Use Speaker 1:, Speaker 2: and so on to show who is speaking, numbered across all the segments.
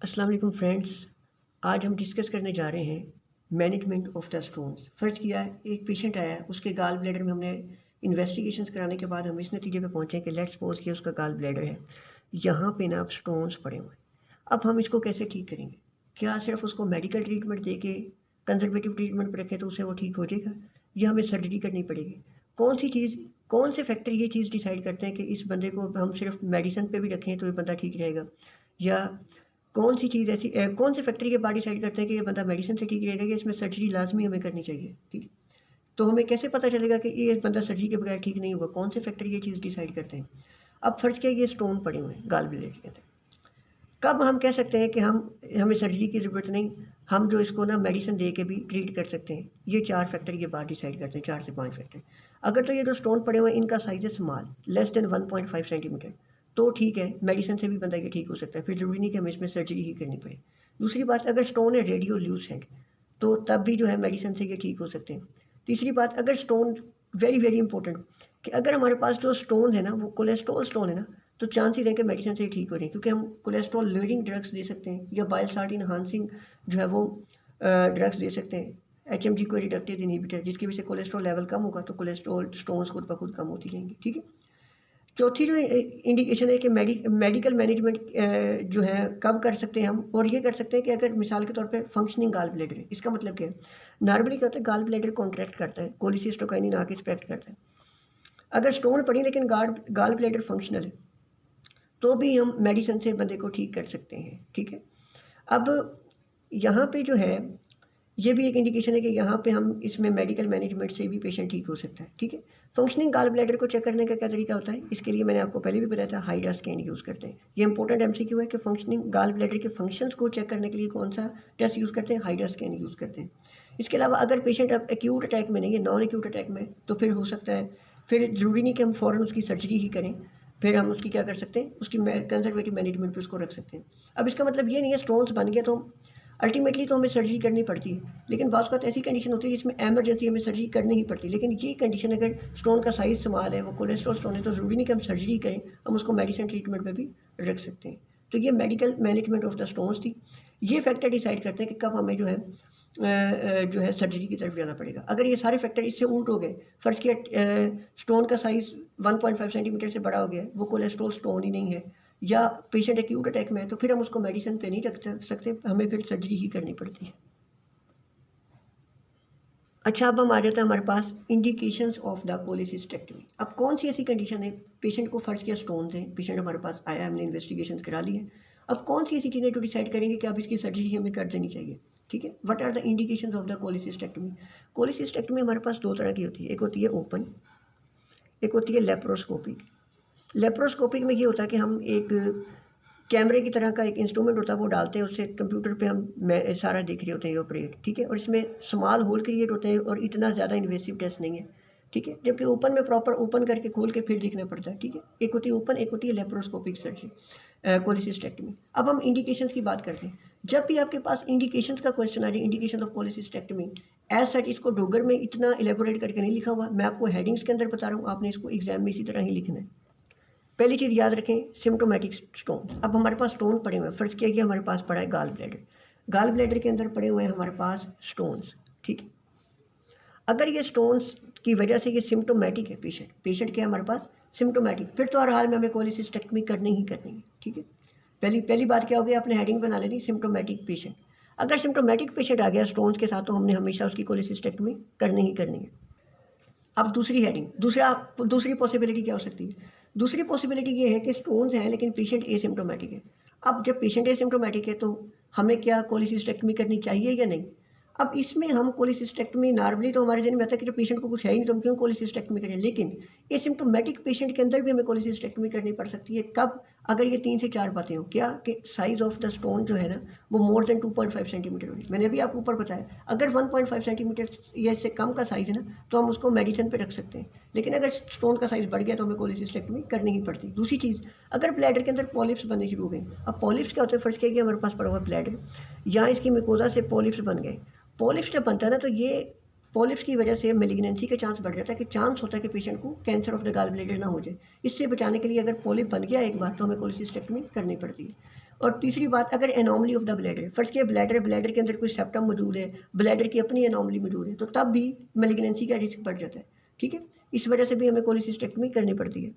Speaker 1: अस्सलाम वालेकुम फ्रेंड्स। आज हम डिस्कस करने जा रहे हैं मैनेजमेंट ऑफ द स्टोन्स। फ़र्ज़ किया है एक पेशेंट आया है, उसके गाल ब्लैडर में हमने इन्वेस्टिगेशंस कराने के बाद हम इस नतीजे पे पहुँचे कि लेट्स सपोज़ कि उसका गाल ब्लैडर है, यहाँ पे ना अब स्टोन्स पड़े हुए हैं। अब हम इसको कैसे ठीक करेंगे? क्या सिर्फ़ उसको मेडिकल ट्रीटमेंट दे के कंज़र्वेटिव ट्रीटमेंट पे रखें तो उससे वो ठीक हो जाएगा, या हमें सर्जरी करनी पड़ेगी? कौन से फैक्टर ये चीज़ डिसाइड करते हैं कि इस बंदे को हम सिर्फ़ मेडिसिन पे भी रखें तो ये बंदा ठीक रहेगा, या कौन से फैक्टर ये बात डिसाइड करते हैं कि ये बंदा मेडिसिन से ठीक रहेगा या इसमें सर्जरी लाज़मी हमें करनी चाहिए, ठीक है? तो हमें कैसे पता चलेगा कि ये बंदा सर्जरी के बगैर ठीक नहीं होगा? कौन से फैक्टर ये चीज़ डिसाइड करते हैं? अब फ़र्ज़ किया ये स्टोन पड़े हुए हैं गाल ब्लैडर के अंदर। कब हम कह सकते हैं कि हमें सर्जरी की ज़रूरत नहीं, हम जो इसको ना मेडिसिन दे के भी ट्रीट कर सकते हैं? ये 4 फैक्टर ये बात डिसाइड करते हैं, 4 से 5 फैक्टर। अगर तो ये जो स्टोन पड़े हुए हैं इनका साइज़ है स्मॉल, लेस देन 1.5 सेंटीमीटर, तो ठीक है, मेडिसिन से भी बंदा ये ठीक हो सकता है, फिर ज़रूरी नहीं कि हमें इसमें सर्जरी ही करनी पड़े। दूसरी बात, अगर स्टोन है रेडियोल्यूसेंट, तो तब भी जो है मेडिसिन से ये ठीक हो सकते हैं। तीसरी बात, अगर स्टोन वेरी वेरी इंपॉर्टेंट, कि अगर हमारे पास जो स्टोन है ना वो कोलेस्ट्रॉल स्टोन है ना, तो चांसेस हैं कि मेडिसिन से ही ठीक हो रही है, क्योंकि हम कोलेस्ट्रॉल लोअरिंग ड्रग्स दे सकते हैं या बाइल साल्ट इनहांसिंग जो है वो ड्रग्स दे सकते हैं, एचएमजी को रिडक्टेज इनहिबिटर, जिसकी वजह से कोलेस्ट्रॉल लेवल कम होगा तो कोलेस्ट्रॉल स्टोन्स खुद ब खुद कम होती रहेंगी, ठीक है। चौथी जो इंडिकेशन है कि मेडिकल मैनेजमेंट जो है कब कर सकते हैं हम, और ये कर सकते हैं कि अगर मिसाल के तौर पे फंक्शनिंग गाल ब्लैडर है। इसका मतलब क्या है? नॉर्मली क्या होता है, गाल ब्लैडर कॉन्ट्रैक्ट करता है, कोलिसिस्टोकाइनिन आके एक्सपेक्ट करता है। अगर स्टोन पड़ी लेकिन गाल ब्लैडर फंक्शनल है, तो भी हम मेडिसिन से बंदे को ठीक कर सकते हैं, ठीक है। अब यहाँ पे जो है ये भी एक इंडिकेशन है कि यहाँ पे हम इसमें मेडिकल मैनेजमेंट से भी पेशेंट ठीक हो सकता है, ठीक है। फंक्शनिंग गाल ब्लैडर को चेक करने का क्या तरीका होता है? इसके लिए मैंने आपको पहले भी बताया था, हाइड्रा स्कैन यूज़ करते हैं। ये इंपॉर्टेंट एमसीक्यू है कि फंक्शनिंग गाल ब्लैडर के फंक्शंस को चेक करने के लिए कौन सा टेस्ट यूज़ करते हैं? हाइड्रा स्कैन यूज़ करते हैं। इसके अलावा अगर पेशेंट अब एक्यूट अटैक में नहीं है, नॉन एक्यूट अटैक में, तो फिर हो सकता है, फिर ज़रूरी नहीं कि हम फ़ौरन उसकी सर्जरी ही करें, फिर हम उसकी क्या कर सकते हैं, उसकी कंजर्वेटिव मैनेजमेंट पे उसको रख सकते हैं। अब इसका मतलब ये नहीं है स्टोन्स बन गया तो अल्टीमेटली तो हमें सर्जरी करनी पड़ती है, लेकिन बाज़ औक़ात ऐसी कंडीशन होती है जिसमें इमरजेंसी हमें सर्जरी करनी ही पड़ती है। लेकिन ये कंडीशन अगर स्टोन का साइज़ स्मॉल है, वो कोलेस्ट्रॉल स्टोन है, तो ज़रूरी नहीं कि हम सर्जरी करें, हम उसको मेडिसिन ट्रीटमेंट में भी रख सकते हैं। तो ये medical management of the stones थी। ये फैक्टर डिसाइड करते हैं कि कब हमें जो है सर्जरी की तरफ जाना पड़ेगा। अगर ये सारे फैक्टर इससे उल्ट हो गए, फ़र्ज़ किया स्टोन का साइज़ 1.5 सेंटीमीटर से बड़ा हो गया है, वो कोलेस्ट्रॉल स्टोन ही नहीं है, या पेशेंट एक्यूट अटैक में है, तो फिर हम उसको मेडिसिन पे नहीं रख सकते, हमें फिर सर्जरी ही करनी पड़ती है। अच्छा, अब हम आ जाते हैं हमारे पास इंडिकेशंस ऑफ द कोलिसिस्टेक्टमी। अब कौन सी ऐसी कंडीशन है, पेशेंट को फ़र्ज़ किया स्टोन्स हैं, पेशेंट हमारे पास आया, हमने इन्वेस्टिगेशंस करा ली है। अब कौन सी ऐसी चीज़ें जो डिसाइड करेंगे कि अब इसकी सर्जरी हमें कर देनी चाहिए, ठीक है। What are the indications of the cholecystectomy? Cholecystectomy हमारे पास 2 तरह की होती है, एक होती है ओपन, एक होती है लेप्रोस्कोपिक। लेप्रोस्कोपिक में ये होता है कि हम एक कैमरे की तरह का एक इंस्ट्रूमेंट होता है, वो डालते हैं, उससे कंप्यूटर पे हम सारा देख रहे होते हैं ये ऑपरेट, ठीक है। और इसमें स्मॉल होल क्रिएट होते हैं और इतना ज़्यादा इन्वेसिव टेस्ट नहीं है, ठीक है। जबकि ओपन में प्रॉपर ओपन करके खोल के फिर देखना पड़ता है, ठीक है। एक होती है ओपन, एक होती है लेप्रोस्कोपिक सर्जरी, कोलिसिस्टेक्टमी। अब हम इंडिकेशंस की बात करते हैं। जब भी आपके पास इंडिकेशंस का क्वेश्चन आ जाए, indication of cholecystectomy, as such इसको डोगर में इतना इलेबोरेट करके नहीं लिखा हुआ, मैं आपको हेडिंग्स के अंदर बता रहा हूँ, आपने इसको एग्जाम में इसी तरह ही लिखना है। पहली चीज़ याद रखें, सिम्प्टोमेटिक स्टोन। अब हमारे पास स्टोन पड़े हुए हैं, फ़र्ज़ किया कि हमारे पास पड़ा है गाल ब्लैडर, गाल ब्लैडर के अंदर पड़े हुए हैं हमारे पास स्टोन्स, ठीक है। अगर ये स्टोन्स की वजह से ये सिम्प्टोमेटिक है, पेशेंट क्या है हमारे पास, सिम्प्टोमेटिक, फिर तो हर हाल में हमें कोलिसिस्टेक्टमी करनी ही करनी है, ठीक है। पहली पहली बात क्या होगी, आपने हेडिंग बना लेनी, सिम्प्टोमेटिक पेशेंट। अगर सिम्प्टोमेटिक पेशेंट आ गया स्टोन्स के साथ, तो हमने हमेशा उसकी कोलिसिस्टेक्टमी करनी ही करनी है। अब दूसरी हेडिंग, दूसरी पॉसिबिलिटी क्या हो सकती है? दूसरी पॉसिबिलिटी ये है कि स्टोन्स हैं लेकिन पेशेंट एसिम्प्टोमेटिक है। अब जब पेशेंट एसिम्प्टोमेटिक है तो हमें क्या कोलिसिस्टेक्टमी करनी चाहिए या नहीं? अब इसमें हम कोलिसिस्टेक्टमी, नॉर्मली तो हमारे ज़हन में आता है कि जो पेशेंट को कुछ है ही नहीं तो हम क्यों कोलिसिस्टेक्टमी करें, लेकिन एसिम्प्टोमेटिक पेशेंट के अंदर भी हमें कोलिसिस्टेक्टमी करनी पड़ सकती है। कब? अगर ये 3 से 4 बातें हों। क्या? कि साइज़ ऑफ द स्टोन जो है ना, वो मोर देन 2.5 सेंटीमीटर होगी। मैंने अभी आपको ऊपर बताया, अगर 1.5 सेंटीमीटर या इससे कम का साइज़ है ना, तो हम उसको मेडिसिन पे रख सकते हैं। लेकिन अगर स्टोन का साइज़ बढ़ गया तो हमें कोलिसिस्टेक्टमी करनी ही पड़ती है। दूसरी चीज़, अगर ब्लैडर के अंदर पॉलिप्स बनने शुरू हो गए। अब पॉलिप्स क्या होते हैं, फ़र्ज़ किया कि हमारे पास पड़ा हुआ ब्लैडर, या इसकी म्यूकोज़ा से पॉलिप्स बन गए। पॉलिप्स जब बनता है ना, तो ये पॉलिप्स की वजह से मेलिग्नेंसी का चांस बढ़ जाता है, कि चांस होता है कि पेशेंट को cancer of the gall bladder ना हो जाए। इससे बचाने के लिए अगर पॉलिप बन गया एक बार, तो हमें कोलिसिस्टेक्टमी करनी पड़ती है। और तीसरी बात, अगर anomaly of the bladder, first किया ब्लैडर के अंदर कोई सेप्टम मौजूद है, ब्लैडर की अपनी एनॉमली मौजूद है, तो तब भी मेलिग्नेंसी का रिस्क बढ़ जाता है। ठीक है, इस वजह से भी हमें कोलिसिस्टेक्टमी करनी पड़ती है।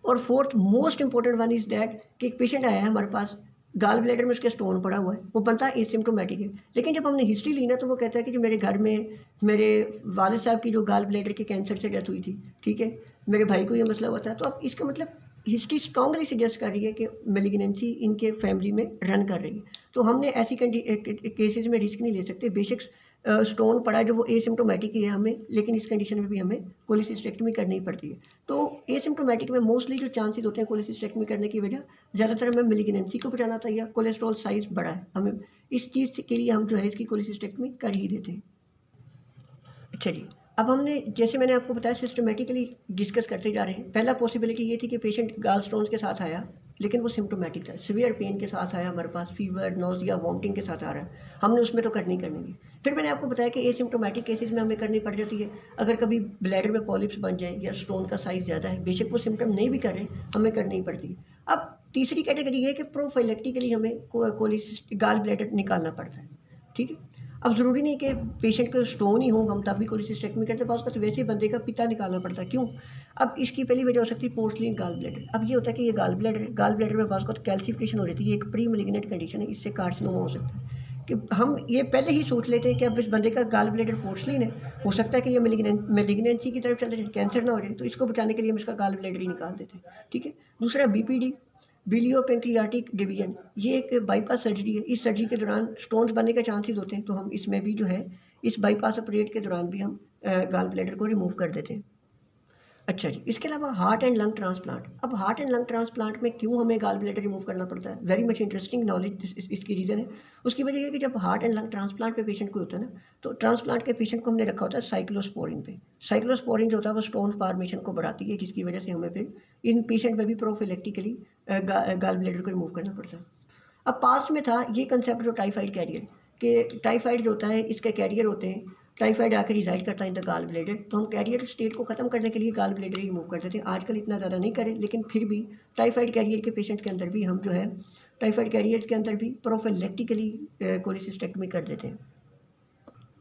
Speaker 1: और fourth most important one is that कि एक पेशेंट आया है हमारे पास, गाल ब्लैडर में उसके स्टोन पड़ा हुआ है, वो बनता है एसिम्प्टोमेटिक है, लेकिन जब हमने हिस्ट्री ली ना तो वो कहता है कि जो मेरे घर में मेरे वालिद साहब की जो गाल ब्लैडर के कैंसर से डेथ हुई थी, ठीक है, मेरे भाई को ये मसला हुआ था। तो अब इसका मतलब हिस्ट्री स्ट्रांगली सजेस्ट कर रही है कि मेलिग्नेंसी इनके फैमिली में रन कर रही है। तो हमने ऐसी केसेस में रिस्क नहीं ले सकते। बेशक स्टोन पड़ा है जो वो एसिम्प्टोमेटिक ही है हमें, लेकिन इस कंडीशन में भी हमें कोलिसिस्टेक्टमी करनी पड़ती है। तो एसिम्प्टोमेटिक में मोस्टली जो चांसेस होते हैं कोलिसिस्टेक्टमी करने की वजह, ज़्यादातर हमें मेलिग्नेंसी को बचाना होता है या कोलेस्ट्रॉल साइज़ बड़ा है, हमें इस चीज़ के लिए हम जो है इसकी कोलिसिस्टेक्टमी कर ही देते हैं। अच्छा जी, अब हमने जैसे मैंने आपको बताया सिस्टमेटिकली डिस्कस करते जा रहे हैं। पहला पॉसिबिलिटी ये थी कि पेशेंट गाल स्टोन्स के साथ आया, लेकिन वो सिम्प्टोमेटिक था, सीवियर पेन के साथ आया हमारे पास, फीवर, नोज़िया, वॉमिटिंग के साथ आ रहा है, हमने उसमें तो करनी थी। फिर मैंने आपको बताया कि एसिम्प्टोमेटिक केसेस में हमें करनी पड़ जाती है अगर कभी ब्लैडर में पॉलिप्स बन जाए या स्टोन का साइज़ ज़्यादा है, बेशक वो सिम्टम नहीं भी कर रहे, हमें करनी ही पड़ती है। अब तीसरी कैटेगरी ये है कि प्रोफाइलेक्टिकली हमें गाल ब्लैडर निकालना पड़ता है। ठीक है, अब ज़रूरी नहीं कि पेशेंट को स्टोन ही हो हम तब भी कोलिसिस्टेक्टमी करते हैं, पास का तो वैसे ही बंदे का पिता निकालना पड़ता है। क्यों? अब इसकी पहली वजह हो सकती है पोर्सलिन गाल ब्लैडर। अब ये होता है कि ये गाल ब्लैडर है, गाल ब्लैडर में पास का तो कैल्सिफिकेशन हो जाती है, ये एक प्री मैलिग्नेंट कंडीशन है, इससे कार्सिनोमा हो सकता है। कि हम ये पहले ही सोच लेते हैं कि अब इस बंदे का गाल ब्लैडर पोर्सलिन है, हो सकता है कि ये मेलिग्नेंसी की तरफ चले जाए, कैंसर ना हो जाए, तो इसको बचाने के लिए हम इसका गाल ब्लैडर ही निकाल देते हैं। ठीक है, दूसरा बीपीडी, बिलियो पेंक्रियाटिक डिवीजन, ये एक बाईपास सर्जरी है। इस सर्जरी के दौरान स्टोन्स बनने के चांसेस होते हैं, तो हम इसमें भी जो है इस बाईपास ऑपरेट के दौरान भी हम गाल ब्लैडर को रिमूव कर देते हैं। अच्छा जी, इसके अलावा हार्ट एंड लंग ट्रांसप्लांट। अब हार्ट एंड लंग ट्रांसप्लांट में क्यों हमें गाल ब्लैडर रिमूव करना पड़ता है? वेरी मच इंटरेस्टिंग नॉलेज इसकी रीज़न है। उसकी वजह ये है कि जब हार्ट एंड लंग ट्रांसप्लांट पे पेशेंट को होता है ना, तो ट्रांसप्लांट के पेशेंट को हमने रखा होता है साइक्लोस्पोरिन पे। साइक्लोस्पोरिन जो होता है वो स्टोन फॉर्मेशन को बढ़ाती है, जिसकी वजह से हमें फिर इन पेशेंट में भी प्रोफिलेक्टिकली गाल ब्लैडर को रिमूव करना पड़ता है। अब पास्ट में था ये कंसेप्ट जो टाइफाइड कैरियर, कि टाइफाइड जो होता है इसके कैरियर होते हैं, टाइफाइड आकर रिजाइड करता है इन द गाल ब्लैडर, तो हम कैरियर स्टेट को ख़त्म करने के लिए गाल ब्लैडर ही रिमूव कर देते हैं। आजकल इतना ज़्यादा नहीं करें, लेकिन फिर भी टाइफाइड कैरियर के पेशेंट के अंदर भी हम जो है टाइफाइड कैरियर के अंदर भी प्रोफिलेक्टिकली कोलिसिस्टेक्टमी कर देते हैं।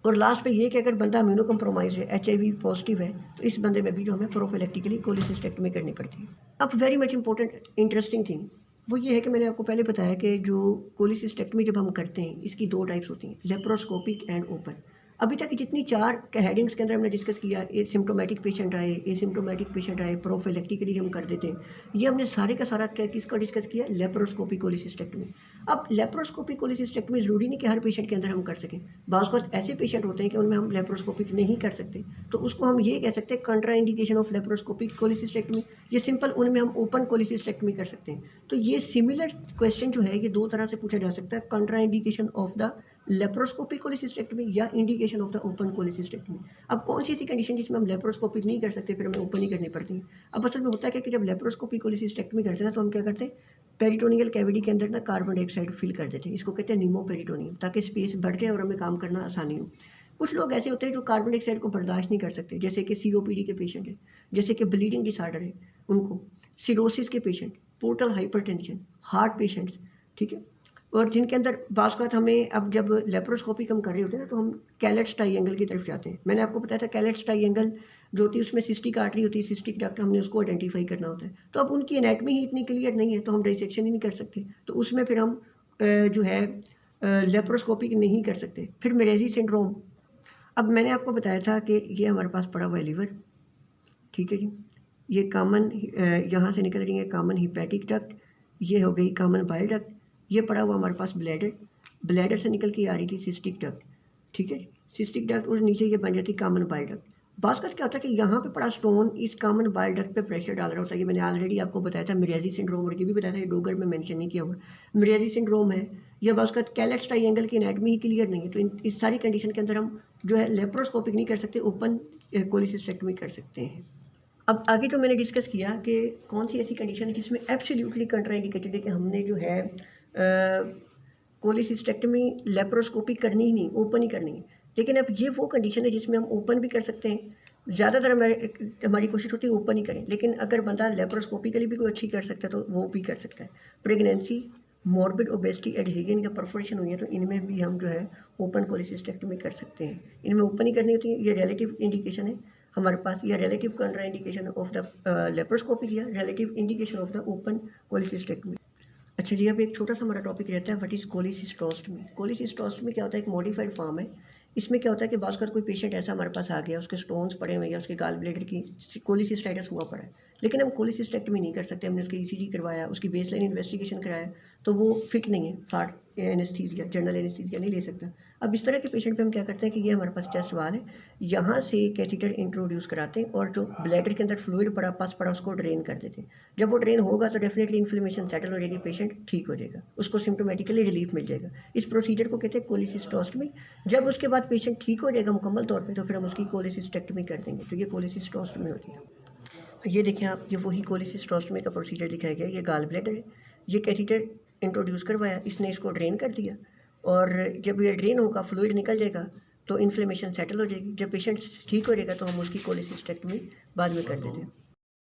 Speaker 1: और लास्ट पे ये कि अगर बंदा इम्यूनो कम्प्रोमाइज है, HIV पॉजिटिव है, तो इस बंदे में भी जो हमें प्रोफिलेक्टिकली कोलिसिस्टेक्टमी करनी पड़ती है। अब very much important interesting thing वो ये है कि मैंने आपको पहले बताया कि जो कोलिसिस्टेक्टमी जब हम करते हैं इसकी दो टाइप्स होती हैं, लेप्रोस्कोपिक एंड ओपन। अभी तक जितनी चार हेडिंग्स के अंदर हमने डिस्कस किया, एसिम्प्टोमेटिक पेशेंट आए, एसिम्प्टोमेटिक पेशेंट आए, प्रोफिलेक्टिकली हम कर देते हैं, ये हमने सारे का सारा किसका डिस्कस किया? Laparoscopic cholecystectomy. अब लेप्रोस्कोपिक कोलिसिस्टेक्टमी ज़रूरी नहीं कि हर पेशेंट के अंदर हम कर सकें। बाज़ वक़्त ऐसे पेशेंट होते हैं कि उनमें हम लेप्रोस्कोपिक नहीं कर सकते, तो उसको हम ये कह सकते हैं कंट्रा इंडिकेशन ऑफ लेप्रोस्कोपिक कोलिसिस्टेक्टमी। ये सिंपल उनमें हम ओपन कोलिसिस्टेक्टमी कर सकते हैं। तो ये सिमिलर क्वेश्चन जो है ये दो तरह से पूछा जा सकता है, कंट्रा indication of the laparoscopic cholecystectomy या indication of the open cholecystectomy. अब कौन सी ऐसी कंडीशन जिसमें हम लेप्रोस्कोपिक नहीं कर सकते फिर हमें ओपन ही करनी पड़ती है? अब असल में होता है कि जब लेप्रोस्कोपिक कोलिसिस्टेक्टमी करते हैं तो हम क्या करते हैं, पेरिटोनियल कैविटी के अंदर ना कार्बन डाइऑक्साइड फिल कर देते हैं, इसको कहते हैं नीमोपेरिटोनियम, ताकि स्पेस बढ़ जाए और हमें काम करना आसानी हो। कुछ लोग ऐसे होते हैं जो कार्बन डाइऑक्साइड को बर्दाश्त नहीं कर सकते, जैसे कि COPD के पेशेंट है, जैसे कि ब्लीडिंग डिसऑर्डर है उनको, सिरोसिस के patient, portal hypertension, heart patients, ठीक है। और जिनके अंदर बाज़ औक़ात हमें अब जब लेप्रोस्कोपिक हम कर रहे होते हैं ना तो हम कैलेट्स ट्रायंगल की तरफ जाते हैं। मैंने आपको बताया था कैलेट्स ट्रायंगल जो होती है उसमें सिस्टिक आर्टरी होती है, सिस्टिक डक्ट, हमने उसको आइडेंटिफाई करना होता है। तो अब उनकी एनाटमी ही इतनी क्लियर नहीं है तो हम डिसेक्शन ही नहीं कर सकते, तो उसमें फिर हम जो है लेप्रोस्कोपिक नहीं कर सकते। फिर मेरेजी सिंड्रोम, अब मैंने आपको बताया था कि ये हमारे पास पड़ा हुआ है लीवर, ठीक है जी, ये कॉमन यहाँ से निकल रही है कॉमन हिपैटिक डक्ट, ये हो गई कॉमन बाइल डक्ट, ये पड़ा हुआ हमारे पास ब्लैडर, ब्लैडर से निकल के आ रही थी सिस्टिक डक्ट, ठीक है, सिस्टिक डक्ट और नीचे ये बन जाती कॉमन बाइल डक्ट। बात का क्या होता है कि यहाँ पे पड़ा स्टोन इस कॉमन बाइल डक्ट पे प्रेशर डाल रहा होता है। ये मैंने ऑलरेडी आपको बताया था, मिरेजी सिंड्रोम, और ये भी बताया था, ये डोगर में मेंशन नहीं किया हुआ। मिरेजी सिंड्रोम है या बात का कैलेट्स ट्रायंगल की एनाटमी ही क्लियर नहीं है, तो इस सारी कंडीशन के अंदर हम जो है लेप्रोस्कोपिक नहीं कर सकते, ओपन कोलिसिस्टेक्टमी कर सकते हैं। अब आगे जो मैंने डिस्कस किया कि कौन सी ऐसी कंडीशन है जिसमें एब्सोल्युटली कंट्राइंडिकेटेड है कि हमने जो है कोलिसिस्टेक्टमी लेप्रोस्कोपी करनी ही नहीं, ओपन ही करनी है। लेकिन अब ये वो कंडीशन है जिसमें हम ओपन भी कर सकते हैं, ज़्यादातर हमारी कोशिश होती है ओपन ही करें, लेकिन अगर बंदा लेप्रोस्कोपिकली भी कोई अच्छी कर सकता है तो वो भी कर सकता है। प्रेगनेंसी, मॉर्बिड ओबेसिटी एडहेरियन का परफोरेशन हुई है तो इनमें भी हम जो है ओपन कोलिसिस्टेक्टमी कर सकते हैं। इनमें ओपन ही करनी होती है। ये रिलेटिव इंडिकेशन है हमारे पास, या relative contra indication of the laparoscopy, या relative indication of the open cholecystectomy. अच्छा जी, अब एक छोटा सा हमारा टॉपिक रहता है व्हाट इज़ कोलिसिस्टोस्टमी। कोलिसिस्टोस्टमी क्या होता है? एक मॉडिफाइड फॉर्म है। इसमें क्या होता है कि बाज़ कोई पेशेंट ऐसा हमारे पास आ गया, उसके स्टोन्स पड़े हुए हैं या उसके गाल ब्लेडर की कोलिसिस्टाइटिस हुआ पड़ा है, लेकिन हम कोलिसिस्टेक्टमी नहीं कर सकते। हमने उसकी ईसीजी करवाया, उसकी बेसलाइन इन्वेस्टिगेशन कराया, तो वो फिट नहीं है फॉर एनेस्थीसिया, जनरल एनेस्थीसिया नहीं ले सकता। अब इस तरह के पेशेंट पे हम क्या करते हैं कि ये हमारे पास चेस्ट वाल है, यहाँ से कैथीटर इंट्रोड्यूस कराते हैं और जो ब्लैडर के अंदर फ्लूइड पड़ा पस पड़ा उसको ड्रेन कर देते हैं। जब वो ड्रेन होगा तो डेफिनेटली इन्फ्लेमेशन सेटल हो जाएगी, पेशेंट ठीक हो जाएगा, उसको सिम्टोमेटिकली रिलीफ मिल जाएगा। इस प्रोसीजर को कहते हैं कोलिसिस्टोस्टमी। जब उसके बाद पेशेंट ठीक हो जाएगा मुकम्मल तौर पे तो फिर हम उसकी कोलिसिस्टेक्टमी कर देंगे, तो ये कोलिसिस्टोस्टमी होती है। ये देखें आप, ये वही कोलिसिस्टोस्टमी का प्रोसीजर दिखाया गया है। ये गाल ब्लैडर है, ये कैथीटर इंट्रोड्यूस करवाया, इसने इसको ड्रेन कर दिया, और जब ये ड्रेन होगा फ्लूइड निकल जाएगा तो इन्फ्लेमेशन सेटल हो जाएगी। जब पेशेंट ठीक हो जाएगा तो हम उसकी कोलिसिस्टेक्टमी बाद में कर देते हैं।